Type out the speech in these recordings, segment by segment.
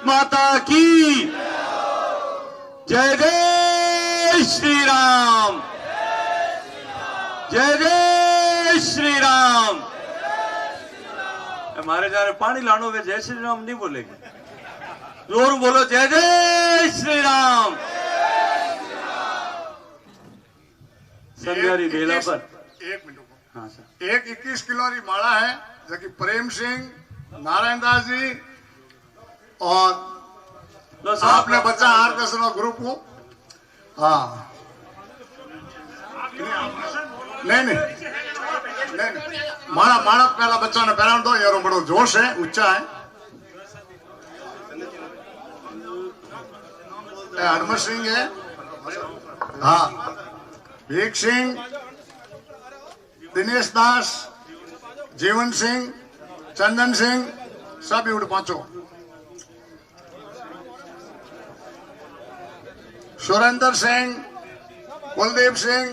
माता की जय जय श्री राम, जय जय श्री राम। हमारे जा रहे पानी लानो वे जय श्री राम नहीं बोलेंगे, जोर बोलो जय जय श्री राम। संध्यारी बेला पर 1 मिनट को। हाँ सर। एक 21 किलो की माला है जो कि प्रेम सिंह, नारायण दास जी और आपने बच्चा आरकेएस ग्रुप को। हाँ नहीं माड़ा माड़ा पहला बच्चा ने पहला दो यारो, बड़ो जोश है, ऊंचा है। हरमत सिंह है, हाँ भीख सिंह, दिनेश दास, जीवन सिंह, चंदन सिंह, सब उठ पांचों। सुरेंद्र सिंह, कुलदीप सिंह,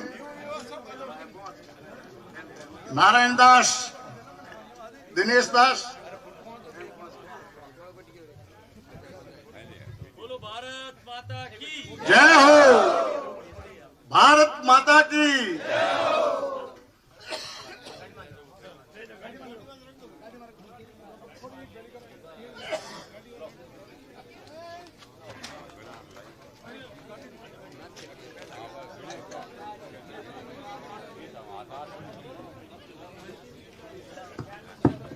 नारायण दास, दिनेश दास। बोलो भारत माता की जय हो, भारत माता की।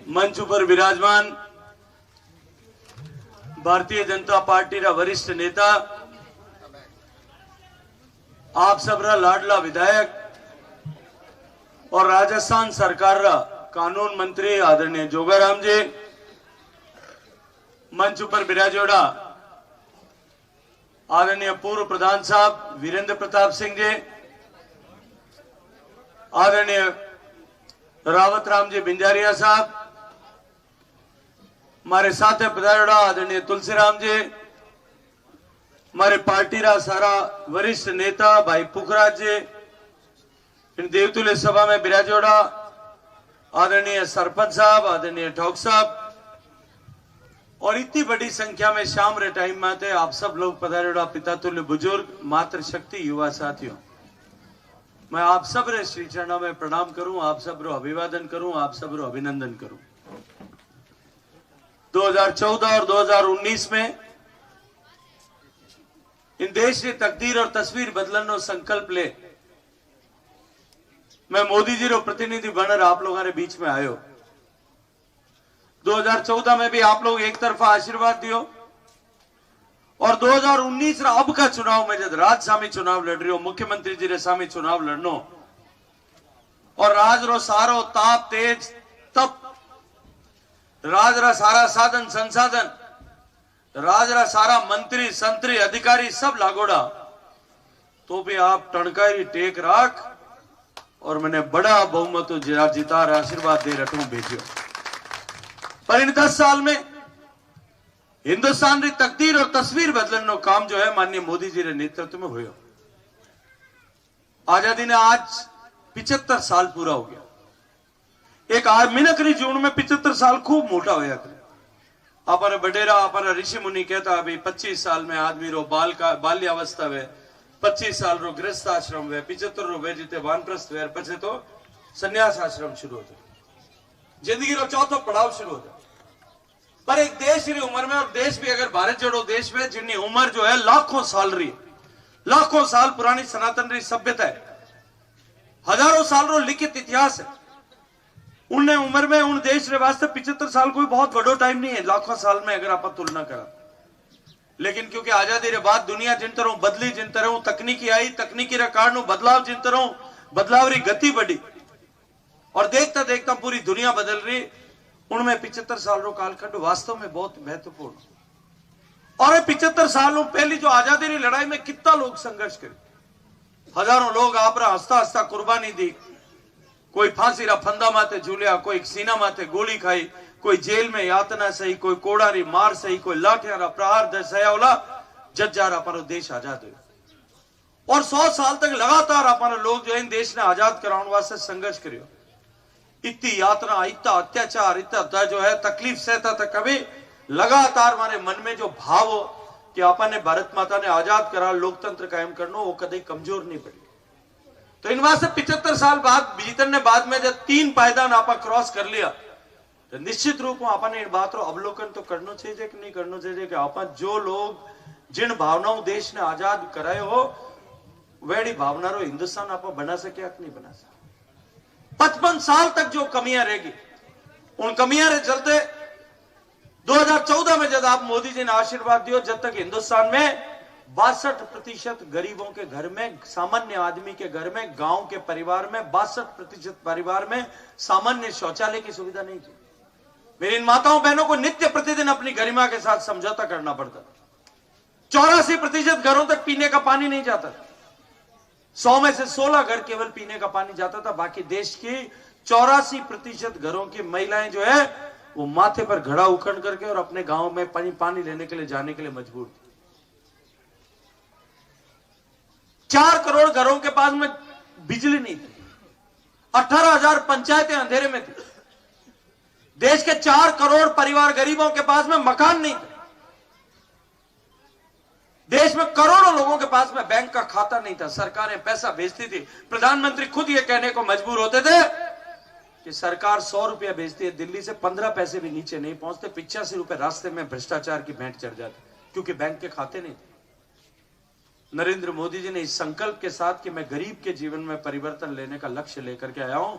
मंच पर विराजमान भारतीय जनता पार्टी रा वरिष्ठ नेता, आप सबरा लाडला विधायक और राजस्थान सरकार रा कानून मंत्री आदरणीय जोगाराम जी, मंच पर विराजोड़ा आदरणीय पूर्व प्रधान साहब वीरेंद्र प्रताप सिंह जी, आदरणीय रावत राम जी बिंजारिया साहब, हमारे साथ है पधारोड़ा आदरणीय तुलसीराम जी, हमारे पार्टी रा सारा वरिष्ठ नेता भाई पुखराज जी, इन देवतुल्य सभा में विराजोड़ा आदरणीय सरपंच साहब, आदरणीय ठोक साहब, और इतनी बड़ी संख्या में शाम रे टाइम में थे आप सब लोग पधारोड़ा पिता तुल्य बुजुर्ग मातृशक्ति युवा साथियों, मैं आप सब रे श्री चरणों में प्रणाम करूं, आप सब रो अभिवादन करूं, आप सब रो अभिनंदन करूं। 2014 और 2019 में इन देश की तकदीर और तस्वीर बदलन नो संकल्प ले मैं मोदी जी रो प्रतिनिधि बनकर आप लोगों ने बीच में आयो। 2014 में भी आप लोग एक तरफा आशीर्वाद दियो और 2019 रा अब का चुनाव में जब राज सामी चुनाव लड़ रही हो, मुख्यमंत्री जी रे सामी चुनाव लड़नो और राज रो सारो ताप तेज तप, राज रा सारा साधन संसाधन, राज रा सारा मंत्री संतरी अधिकारी सब लागोड़ा, तो भी आप टणकाई टेक राख और मैंने बड़ा बहुमत जितार आशीर्वाद दे रखू भेजो। पर इन 10 साल में हिंदुस्तान की तकदीर और तस्वीर बदलन नो काम जो है माननीय मोदी जी के नेतृत्व में हुआ। आजादी ने आज 75 साल पूरा हो गया। एक मिनकरी जून में 75 साल खूब मोटा होया करे। अपन बडेरा अपन ऋषि मुनि कहता अभी 25 साल में आदमी रो बाल्यावस्था वे, 25 साल रो गृहस्थ आश्रम वे, 75 रो वे जीते वानप्रस्थ वे, पछे तो संन्यास आश्रम शुरू होते, जिंदगी रो चौथो पड़ाव शुरू होता। पर एक देश की उम्र में, और देश भी अगर भारत जोड़ो देश में जिनकी उम्र जो है लाखों साल रही, लाखों साल पुरानी सनातन रही सभ्यता है, हजारों साल रो लिखित इतिहास है, उन उम्र में उन देश के वास्ते 75 साल कोई बहुत बड़ो टाइम नहीं है लाखों साल में अगर आप तुलना करा। लेकिन क्योंकि आजादी के बाद दुनिया जिन तरह बदली, जिन तरह तकनीकी आई, तकनीकी रे कारण बदलाव, जिन तरह बदलाव री गति बढ़ी और देखता देखता पूरी दुनिया बदल रही, उनमें 75 साल रो कालखंड वास्तव में बहुत महत्वपूर्ण। और 75 सालों पहली जो आजादी की लड़ाई में कितना लोग संघर्ष करे, हजारों लोग आप हंसता हंसता कुर्बानी दी, कोई फांसी रा फंदा माथे झूलिया, कोई सीना माथे गोली खाई, कोई जेल में यातना सही, कोई कोड़ारी मार सही, कोई लाठियां रा प्रहार दर्शाया जज्जारा पर देश आजाद हुआ। और 100 साल तक लगातार अपन लोग जो इन देश ने आजाद कराने वास्ते संघर्ष करियो। इतनी यातना, इतना अत्याचार, इतना जो है तकलीफ सहता था, कभी लगातार हमारे मन में जो भाव हो कि आपा ने भारत माता ने आजाद करा, लोकतंत्र कायम करना, वो कभी कमजोर नहीं पड़ी। तो इन वास्ते 75 साल बाद जीतन ने बाद में जब 3 पायदान आपा क्रॉस कर लिया, तो निश्चित रूप में आपा ने इन बात रो अवलोकन तो करना चाहिए कि नहीं करना चाहिए कि आपा जो लोग जिन भावनाओं देश ने आजाद कराए हो वेड़ी भावना रो हिंदुस्तान आपा बना सके कि नहीं बना सके। 55 साल तक जो कमियां रहेगी, उन कमियां के चलते 2014 में जब आप मोदी जी ने आशीर्वाद दियो, जब तक हिंदुस्तान में 62% गरीबों के घर में, सामान्य आदमी के घर में, गांव के परिवार में 62% परिवार में सामान्य शौचालय की सुविधा नहीं थी। मेरी इन माताओं बहनों को नित्य प्रतिदिन अपनी गरिमा के साथ समझौता करना पड़ता था। 84% घरों तक पीने का पानी नहीं जाता था। 100 में से 16 घर केवल पीने का पानी जाता था। बाकी देश की 84% घरों की महिलाएं जो है वो माथे पर घड़ा उखड़ करके और अपने गांव में पानी लेने के लिए जाने के लिए मजबूर थी। 4 करोड़ घरों के पास में बिजली नहीं थी। 18,000 पंचायतें अंधेरे में थी। देश के 4 करोड़ परिवार गरीबों के पास में मकान नहीं थे। देश में करोड़ों लोगों के पास में बैंक का खाता नहीं था। सरकारें पैसा भेजती थी। प्रधानमंत्री खुद ये कहने को मजबूर होते थे कि सरकार 100 रुपया भेजती है, दिल्ली से 15 पैसे भी नीचे नहीं पहुंचते। 85 रुपए रास्ते में भ्रष्टाचार की भेंट चढ़ जाती, क्योंकि बैंक के खाते नहीं थे। नरेंद्र मोदी जी ने इस संकल्प के साथ कि मैं गरीब के जीवन में परिवर्तन लेने का लक्ष्य लेकर के आया हूं,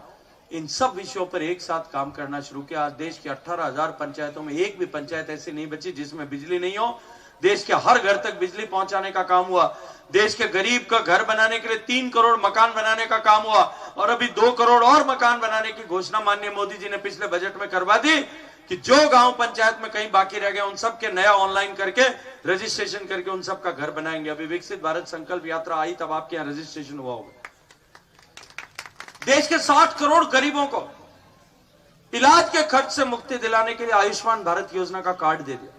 इन सब विषयों पर एक साथ काम करना शुरू किया। आज देश की 18,000 पंचायतों में एक भी पंचायत ऐसी नहीं बची जिसमें बिजली नहीं हो। देश के हर घर तक बिजली पहुंचाने का काम हुआ। देश के गरीब का घर बनाने के लिए 3 करोड़ मकान बनाने का काम हुआ, और अभी 2 करोड़ और मकान बनाने की घोषणा माननीय मोदी जी ने पिछले बजट में करवा दी कि जो गांव पंचायत में कहीं बाकी रह गए उन सब के नया ऑनलाइन करके रजिस्ट्रेशन करके उन सब का घर बनाएंगे। अभी विकसित भारत संकल्प यात्रा आई तब आपके यहां रजिस्ट्रेशन हुआ होगा। देश के 60 करोड़ गरीबों को इलाज के खर्च से मुक्ति दिलाने के लिए आयुष्मान भारत योजना का कार्ड दे दिया।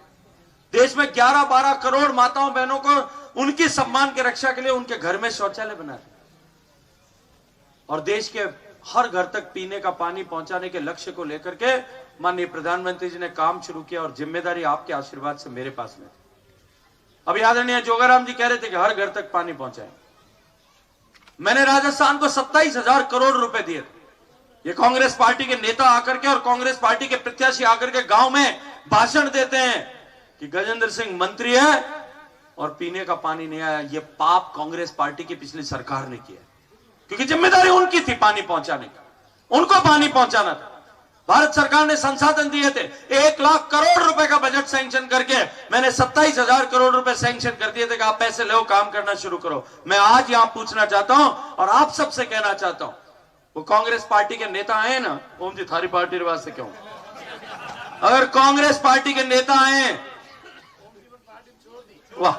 देश में 11-12 करोड़ माताओं बहनों को उनकी सम्मान की रक्षा के लिए उनके घर में शौचालय बना दिया, और देश के हर घर तक पीने का पानी पहुंचाने के लक्ष्य को लेकर के माननीय प्रधानमंत्री जी ने काम शुरू किया, और जिम्मेदारी आपके आशीर्वाद से मेरे पास में थी। अभी आदरणीय जोगाराम जी कह रहे थे कि हर घर तक पानी पहुंचाए। मैंने राजस्थान को 27,000 करोड़ रुपए दिए थे। ये कांग्रेस पार्टी के नेता आकर के और कांग्रेस पार्टी के प्रत्याशी आकर के गांव में भाषण देते हैं कि गजेंद्र सिंह मंत्री है और पीने का पानी नहीं आया। ये पाप कांग्रेस पार्टी की पिछली सरकार ने किया, क्योंकि जिम्मेदारी उनकी थी पानी पहुंचाने का, उनको पानी पहुंचाना था। भारत सरकार ने संसाधन दिए थे। 1 लाख करोड़ रुपए का बजट सैंक्शन करके मैंने 27,000 करोड़ रुपए सैंक्शन कर दिए थे कि आप पैसे लो, काम करना शुरू करो। मैं आज यहां पूछना चाहता हूं और आप सबसे कहना चाहता हूं, वो कांग्रेस पार्टी के नेता आए ना, ओम जी थारी पार्टी रिवाज से क्यों, अगर कांग्रेस पार्टी के नेता आए, वाह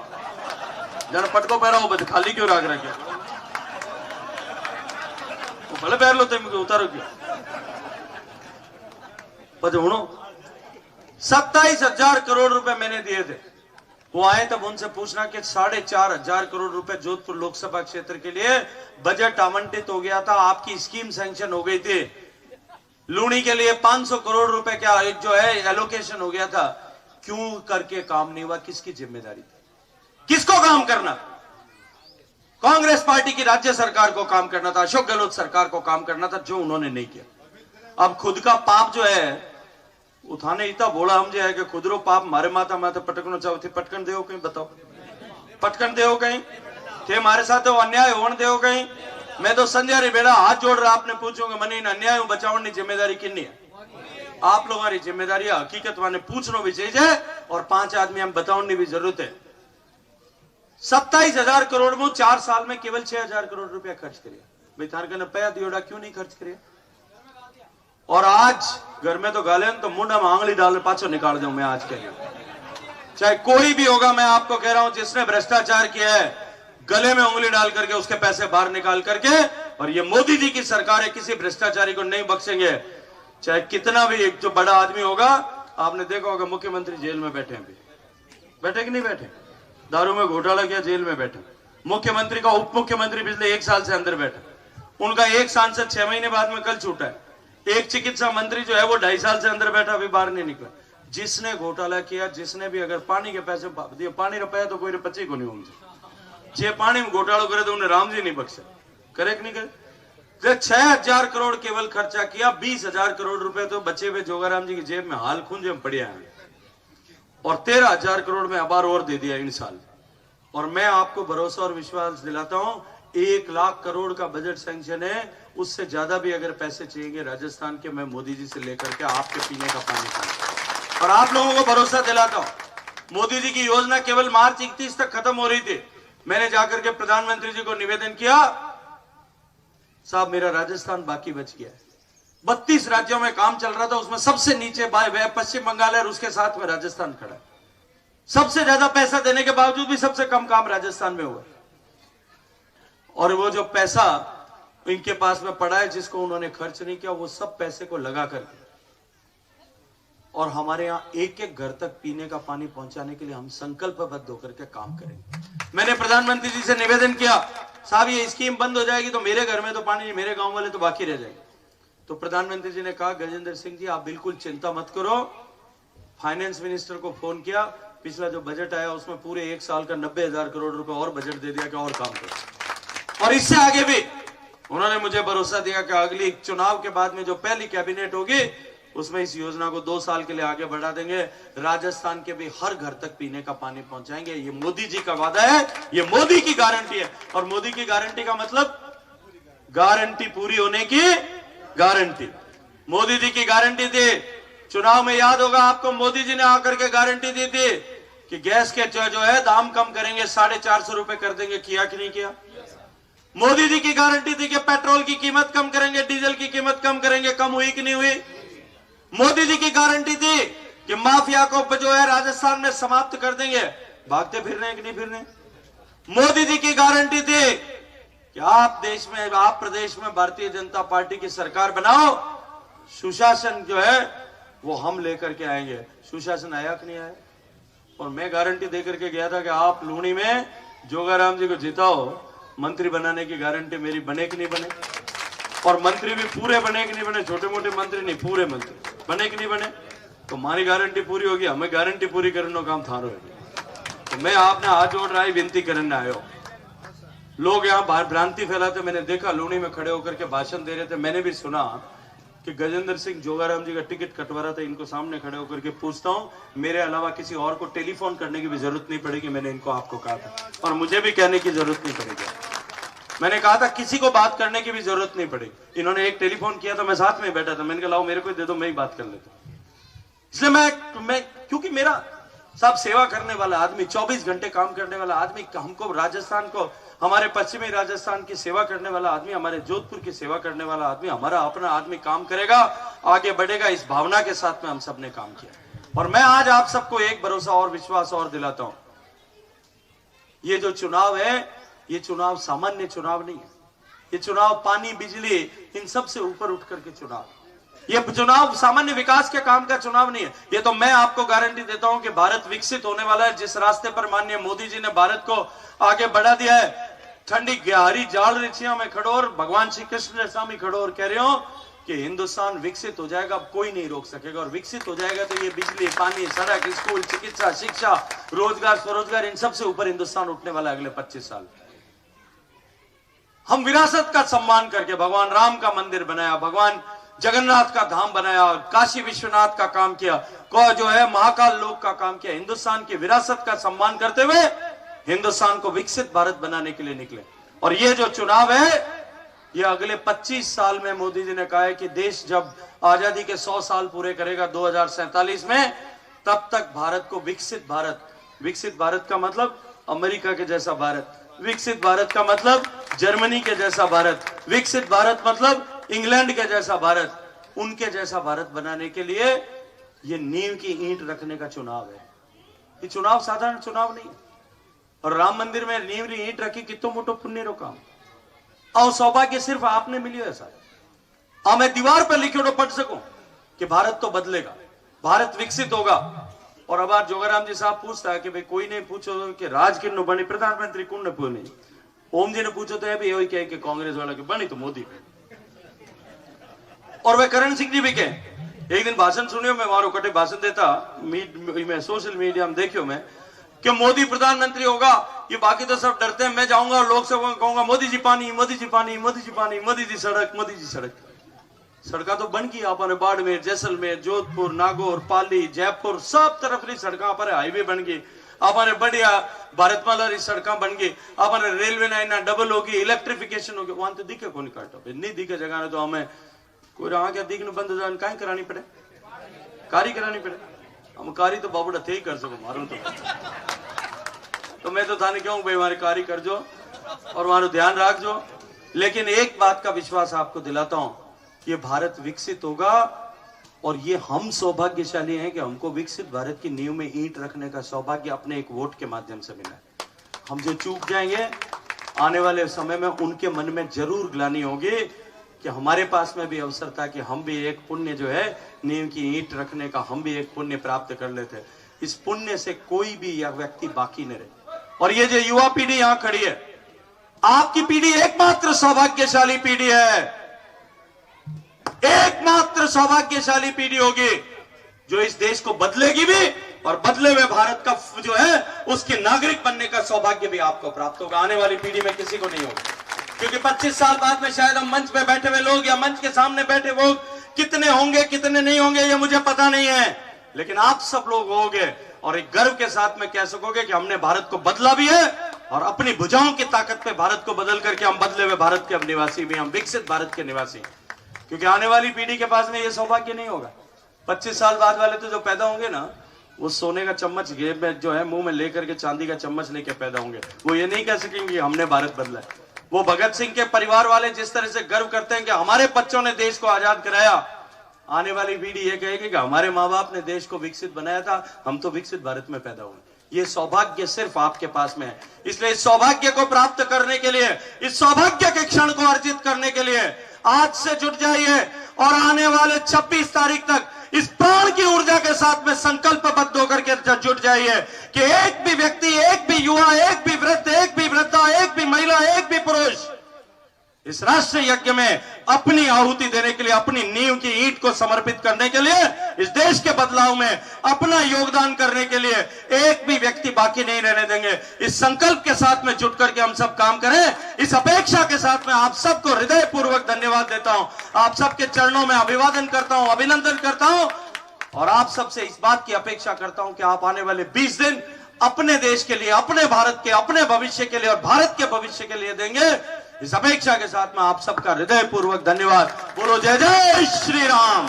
जरा पटको पैरा हो, खाली क्यों राग रखे, भले पैर लो तुम उतारो क्यों। 27,000 करोड़ रुपए मैंने दिए थे। वो आए तब उनसे पूछना कि 4,500 करोड़ रुपए जोधपुर लोकसभा क्षेत्र के लिए बजट आवंटित हो गया था, आपकी स्कीम सैंक्शन हो गई थी। लूणी के लिए 500 करोड़ रुपए का जो है एलोकेशन हो गया था, क्यों करके काम नहीं हुआ? किसकी जिम्मेदारी थी? किसको काम करना? कांग्रेस पार्टी की राज्य सरकार को काम करना था, अशोक गहलोत सरकार को काम करना था, जो उन्होंने नहीं किया। अब खुद का पाप जो है उठाने इतना बोला हम जो है कि खुदरो पाप मारे माता माथे पटकना चाहो थे, पटकन देव कहीं, बताओ पटकन देव कहीं थे मारे साथ अन्याय होने देव कहीं। मैं तो संजय रे बेड़ा हाथ जोड़ रहा, आपने पूछोगे मने इन अन्याय बचाने जिम्मेदारी किन्नी है? आप लोगों की जिम्मेदारी है, हकीकत माने पूछना भी चाहिए और 5 आदमी हम बताने भी जरूरत है। 27,000 करोड़ में 4 साल में केवल 6,000 करोड़ रुपया खर्च करिए। भाई थार कहना पया दियोड़ा क्यों नहीं खर्च करिए? और आज घर में तो गाले तो मुंडा में आंगली डाल पाछो निकाल दूं मैं आज के लिए। चाहे कोई भी होगा, मैं आपको कह रहा हूं, जिसने भ्रष्टाचार किया है गले में उंगली डाल करके उसके पैसे बाहर निकाल करके, और ये मोदी जी की सरकार है, किसी भ्रष्टाचारी को नहीं बख्शेंगे, चाहे कितना भी एक जो बड़ा आदमी होगा। आपने देखा होगा मुख्यमंत्री जेल में बैठे हैं, बैठे कि नहीं बैठे? दारू में घोटाला किया, जेल में बैठे। मुख्यमंत्री का उप मुख्यमंत्री पिछले 1 साल से अंदर बैठा, उनका एक सांसद 6 महीने बाद में कल छूटा है। एक चिकित्सा मंत्री जो है वो 2.5 साल से अंदर बैठा, अभी बाहर नहीं निकला। जिसने घोटाला किया, जिसने भी अगर पानी के पैसे दिए, पानी रुपया तो कोई बच्चे को नहीं होंगे, जे पानी में घोटाला करे तो उन्हें राम जी नहीं बख्शे, करे कि नहीं करे। 6,000 करोड़ केवल खर्चा किया, 20,000 करोड़ रुपए तो बच्चे हुए जोगाराम जी की जेब में हाल खूंजे में पड़े हैं, और 13,000 करोड़ में अबार और दे दिया इन साल। और मैं आपको भरोसा और विश्वास दिलाता हूं, 1 लाख करोड़ का बजट सैंक्शन है, उससे ज्यादा भी अगर पैसे चाहिए राजस्थान के, मैं मोदी जी से लेकर के आपके पीने का पानी का। और आप लोगों को भरोसा दिलाता हूं, मोदी जी की योजना केवल मार्च 31 तक खत्म हो रही थी। मैंने जाकर के प्रधानमंत्री जी को निवेदन किया, साहब मेरा राजस्थान बाकी बच गया है। 32 राज्यों में काम चल रहा था, उसमें सबसे नीचे पश्चिम बंगाल है और उसके साथ में राजस्थान खड़ा है। सबसे ज्यादा पैसा देने के बावजूद भी सबसे कम काम राजस्थान में हुआ। और वो जो पैसा इनके पास में पड़ा है, जिसको उन्होंने खर्च नहीं किया, वो सब पैसे को लगा करके और हमारे यहां एक एक घर तक पीने का पानी पहुंचाने के लिए हम संकल्पबद्ध होकर के काम करेंगे। मैंने प्रधानमंत्री जी से निवेदन किया, साहब ये स्कीम बंद हो जाएगी तो मेरे घर में तो पानी नहीं, मेरे गांव वाले तो बाकी रह जाएंगे। तो प्रधानमंत्री जी ने कहा, गजेंद्र सिंह जी आप बिल्कुल चिंता मत करो। फाइनेंस मिनिस्टर को फोन किया, पिछला जो बजट आया उसमें पूरे 1 साल का 90,000 करोड़ रुपए और बजट दे दिया कि और काम करो। और इससे आगे भी उन्होंने मुझे भरोसा दिया कि अगली चुनाव के बाद में जो पहली कैबिनेट होगी उसमें इस योजना को 2 साल के लिए आगे बढ़ा देंगे। राजस्थान के भी हर घर तक पीने का पानी पहुंचाएंगे। ये मोदी जी का वादा है, ये मोदी की गारंटी है। और मोदी की गारंटी का मतलब गारंटी पूरी होने की गारंटी। मोदी जी की गारंटी थी, चुनाव में याद होगा आपको, मोदी जी ने आकर के गारंटी दी थी कि गैस के जो है दाम कम करेंगे, 450 रुपए कर देंगे। किया कि नहीं किया? मोदी जी की गारंटी थी कि पेट्रोल की कीमत कम करेंगे, डीजल की कीमत कम करेंगे। कम हुई कि नहीं हुई? मोदी जी की गारंटी थी कि माफिया को जो है राजस्थान में समाप्त कर देंगे। भागते फिरने कि नहीं फिरने? मोदी जी की गारंटी थी कि आप देश में, आप प्रदेश में भारतीय जनता पार्टी की सरकार बनाओ, सुशासन जो है वो हम लेकर के आएंगे। सुशासन आया कि नहीं आया? और मैं गारंटी देकर के गया था कि आप लूणी में जोगाराम जी को जिताओ, मंत्री बनाने की गारंटी मेरी बने कि नहीं बने। और मंत्री भी पूरे बने कि नहीं बने, छोटे मोटे मंत्री नहीं, पूरे मंत्री बने कि नहीं बने। तो हमारी गारंटी पूरी होगी, हमें गारंटी पूरी करने का काम थारो है। तो मैं आपने हाथ जोड़ रहा है, विनती करने आयो। लोग यहाँ बाहर भ्रांति फैलाते, मैंने देखा लूणी में खड़े होकर के भाषण दे रहे थे। मैंने भी सुना कि गजेंद्र सिंह जोगाराम जी का टिकट कटवा रहा था। इनको सामने खड़े होकर के पूछता हूँ, मेरे अलावा किसी और को टेलीफोन करने की भी जरूरत नहीं पड़ेगी। मैंने इनको आपको कहा था, और मुझे भी कहने की जरूरत नहीं पड़ेगी। मैंने कहा था किसी को बात करने की भी जरूरत नहीं पड़ेगी। इन्होंने एक टेलीफोन किया था, मैं साथ में बैठा था, मैंने कहा लाओ मेरे को दे दो, मैं ही बात कर लेता हूं। इसलिए मैं क्योंकि मेरा सब सेवा करने वाला आदमी, 24 घंटे काम करने वाला आदमी, हमको राजस्थान को, हमारे पश्चिमी राजस्थान की सेवा करने वाला आदमी, हमारे जोधपुर की सेवा करने वाला आदमी, हमारा अपना आदमी काम करेगा, आगे बढ़ेगा, इस भावना के साथ में हम सबने काम किया। और मैं आज आप सबको एक भरोसा और विश्वास और दिलाता हूं, ये जो चुनाव है, ये चुनाव सामान्य चुनाव नहीं है। ये चुनाव पानी, बिजली, इन सब से ऊपर उठ करके चुनाव। ये चुनाव सामान्य विकास के काम का चुनाव नहीं है। ये तो मैं आपको गारंटी देता हूं कि भारत विकसित होने वाला है। जिस रास्ते पर माननीय मोदी जी ने भारत को आगे बढ़ा दिया है, ठंडी गहरी जाल रिचिया में खड़ो और भगवान श्री कृष्ण जैसा में खड़ो और कह रहे हो कि हिंदुस्तान विकसित हो जाएगा, कोई नहीं रोक सकेगा। और विकसित हो जाएगा तो ये बिजली, पानी, सड़क, स्कूल, चिकित्सा, शिक्षा, रोजगार, स्वरोजगार, इन सबसे ऊपर हिंदुस्तान उठने वाला है अगले 25 साल। हम विरासत का सम्मान करके भगवान राम का मंदिर बनाया, भगवान जगन्नाथ का धाम बनाया, काशी विश्वनाथ का काम किया, को जो है महाकाल लोक का काम किया। हिंदुस्तान की विरासत का सम्मान करते हुए हिंदुस्तान को विकसित भारत बनाने के लिए निकले। और ये जो चुनाव है, ये अगले 25 साल में मोदी जी ने कहा है कि देश जब आजादी के 100 साल पूरे करेगा 2047 में, तब तक भारत को विकसित भारत का मतलब अमेरिका के जैसा भारत, विकसित भारत का मतलब जर्मनी के जैसा भारत, विकसित भारत मतलब इंग्लैंड के जैसा भारत, उनके जैसा भारत बनाने के लिए ये नींव की ईंट रखने का चुनाव है। ये चुनाव साधारण चुनाव नहीं है। और राम मंदिर में नींव की ईंट रखी, कितो मोटो पुण्य रो काम। और सौभाग्य सिर्फ आपने मिली है ऐसा। मैं दीवार पर लिखो पढ़ सकूं कि भारत तो बदलेगा, भारत विकसित होगा। और अब आज जोगाराम जी साहब पूछता है कि भाई कोई नहीं पूछो कि राज किन्नो बनी, प्रधानमंत्री कौन ने पूछे, ओम जी ने पूछो तो भी यही कहे कि कांग्रेस वाला की बनी तो मोदी। और वे करण सिंह जी भी कहे एक दिन भाषण सुनियो मैं मारो कटे भाषण देता मैं सोशल मीडिया में देखियो मैं कि मोदी प्रधानमंत्री होगा, ये बाकी तो सब डरते हैं। मैं जाऊंगा और लोकसभा में कहूंगा मोदी जी पानी, मोदी जी पानी, मोदी जी पानी, मोदी जी सड़क, मोदी जी सड़क। सड़का तो बन गई अपने बाड़मेर, जैसलमेर, जोधपुर, नागौर, पाली, जयपुर, सब तरफ सड़क पर हाईवे बन गई। अपने बढ़िया भारतमाला री सड़क बन गई। अपने रेलवे लाइन डबल होगी, इलेक्ट्रिफिकेशन होगी। वहां तो दिखे कौन काटो नहीं दिखे जगह ने तो हमें कोई आगे दिखने बंद हो जाए कहीं करानी पड़े, कारी करानी पड़े। हम कारी तो बाबूड़ा थे ही कर सको मारो तो मैं तो थाने कहूँ भाई हमारी कारी कर जो और हमारा ध्यान रख जो। लेकिन एक बात का विश्वास आपको दिलाता हूं, ये भारत विकसित होगा और ये हम सौभाग्यशाली हैं कि हमको विकसित भारत की नींव में ईंट रखने का सौभाग्य अपने एक वोट के माध्यम से मिला है। हम जो चूक जाएंगे आने वाले समय में उनके मन में जरूर ग्लानि होगी कि हमारे पास में भी अवसर था कि हम भी एक पुण्य जो है नींव की ईंट रखने का हम भी एक पुण्य प्राप्त कर लेते। इस पुण्य से कोई भी यह व्यक्ति बाकी न रहे। और ये जो युवा पीढ़ी यहां खड़ी है, आपकी पीढ़ी एकमात्र सौभाग्यशाली पीढ़ी है, एकमात्र सौभाग्यशाली पीढ़ी होगी जो इस देश को बदलेगी भी और बदले हुए भारत का जो है उसके नागरिक बनने का सौभाग्य भी आपको प्राप्त होगा। आने वाली पीढ़ी में किसी को नहीं होगा, क्योंकि 25 साल बाद में शायद हम मंच पे बैठे हुए लोग या मंच के सामने बैठे लोग कितने होंगे कितने नहीं होंगे ये मुझे पता नहीं है, लेकिन आप सब लोग होंगे और एक गर्व के साथ में कह सकोगे कि हमने भारत को बदला भी है और अपनी भुजाओं की ताकत पे भारत को बदल करके हम बदले हुए भारत के अब निवासी भी, हम विकसित भारत के निवासी। क्योंकि आने वाली पीढ़ी के पास में ये सौभाग्य नहीं होगा। 25 साल बाद वाले तो जो पैदा होंगे ना, वो सोने का चम्मच जेब में जो है मुंह में लेकर के चांदी का चम्मच लेके पैदा होंगे। वो ये नहीं कह सकेंगे हमने भारत बदला है। वो भगत सिंह के परिवार वाले जिस तरह से गर्व करते हैं कि हमारे बच्चों ने देश को आजाद कराया, आने वाली पीढ़ी ये कहेगी कि हमारे माँ बाप ने देश को विकसित बनाया था, हम तो विकसित भारत में पैदा हुए। ये सौभाग्य सिर्फ आपके पास में है। इसलिए इस सौभाग्य को प्राप्त करने के लिए, इस सौभाग्य के क्षण को अर्जित करने के लिए आज से जुट जाइए और आने वाले 26 तारीख तक इस प्राण की ऊर्जा के साथ में संकल्पबद्ध होकर के जुट जाइए कि एक भी व्यक्ति, एक भी युवा, एक भी वृद्ध, एक भी वृद्धा, एक भी महिला, एक भी पुरुष इस राष्ट्र यज्ञ में अपनी आहुति देने के लिए, अपनी नींव की ईंट को समर्पित करने के लिए, इस देश के बदलाव में अपना योगदान करने के लिए एक भी व्यक्ति बाकी नहीं रहने देंगे। इस संकल्प के साथ में जुट करके हम सब काम करें, इस अपेक्षा के साथ में आप सबको हृदय पूर्वक धन्यवाद देता हूं। आप सबके चरणों में अभिवादन करता हूं, अभिनंदन करता हूं और आप सबसे इस बात की अपेक्षा करता हूं कि आप आने वाले 20 दिन अपने देश के लिए, अपने भारत के, अपने भविष्य के लिए और भारत के भविष्य के लिए देंगे। इस अपेक्षा के साथ में आप सबका हृदय पूर्वक धन्यवाद। बोलो जय जय श्री राम,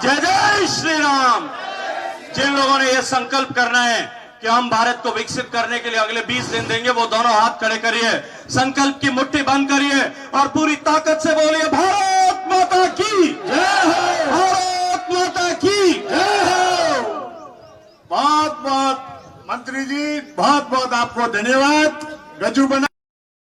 जय जय श्री राम। जिन लोगों ने यह संकल्प करना है कि हम भारत को विकसित करने के लिए अगले 20 दिन देंगे, वो दोनों हाथ खड़े करिए, संकल्प की मुट्ठी बंद करिए और पूरी ताकत से बोलिए भारत माता की जय हो, भारत माता की जय हो। बहुत बहुत मंत्री जी, बहुत बहुत आपको धन्यवाद। गजू बना